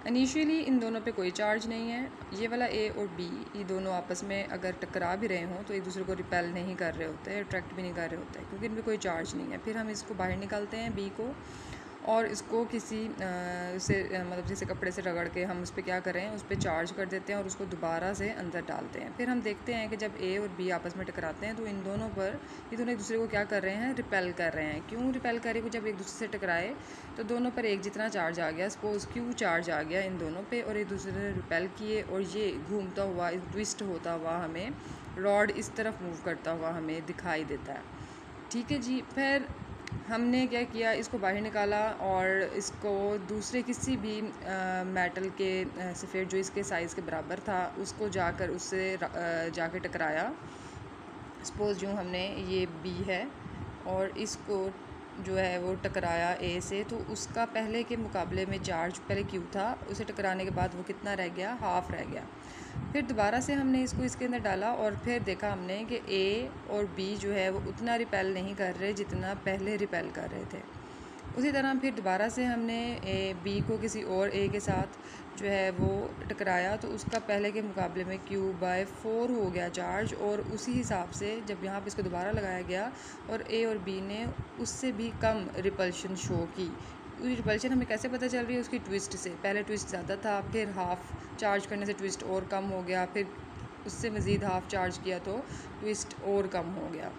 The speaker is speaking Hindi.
इनिशियली इन दोनों पे कोई चार्ज नहीं है। ये वाला ए और बी, ये दोनों आपस में अगर टकरा भी रहे हों तो एक दूसरे को रिपेल नहीं कर रहे होते, अट्रैक्ट भी नहीं कर रहे होते, क्योंकि इनमें कोई चार्ज नहीं है। फिर हम इसको बाहर निकालते हैं बी को, और इसको किसी मतलब जैसे कपड़े से रगड़ के हम उस पर क्या करें, उस पर चार्ज कर देते हैं और उसको दोबारा से अंदर डालते हैं। फिर हम देखते हैं कि जब ए और बी आपस में टकराते हैं तो इन दोनों पर, ये दोनों एक दूसरे को क्या कर रहे हैं, रिपेल कर रहे हैं। क्यों रिपेल कर रहे हैं? जब एक दूसरे से टकराए तो दोनों पर एक जितना चार्ज आ गया, सपोज़ क्यू चार्ज आ गया इन दोनों पे, और एक दूसरे ने रिपेल किए, और ये घूमता हुआ, ट्विस्ट होता हुआ हमें रॉड इस तरफ मूव करता हुआ हमें दिखाई देता है। ठीक है जी। फिर हमने क्या किया, इसको बाहर निकाला और इसको दूसरे किसी भी मेटल के सफ़ेद जो इसके साइज़ के बराबर था उसको जाकर उससे जाके टकराया। सपोज़ जो हमने ये बी है और इसको जो है वो टकराया ए से, तो उसका पहले के मुकाबले में चार्ज पहले क्यू था, उसे टकराने के बाद वो कितना रह गया, हाफ़ रह गया। फिर दोबारा से हमने इसको इसके अंदर डाला और फिर देखा हमने कि ए और बी जो है वो उतना रिपेल नहीं कर रहे जितना पहले रिपेल कर रहे थे। उसी तरह फिर दोबारा से हमने बी को किसी और ए के साथ जो है वो टकराया, तो उसका पहले के मुकाबले में Q/4 हो गया चार्ज, और उसी हिसाब से जब यहाँ पे इसको दोबारा लगाया गया और ए और बी ने उससे भी कम रिपल्शन शो की। रिपल्शन हमें कैसे पता चल रही है? उसकी ट्विस्ट से। पहले ट्विस्ट ज़्यादा था, फिर हाफ़ चार्ज करने से ट्विस्ट और कम हो गया, फिर उससे मज़ीद हाफ़ चार्ज किया तो ट्विस्ट और कम हो गया।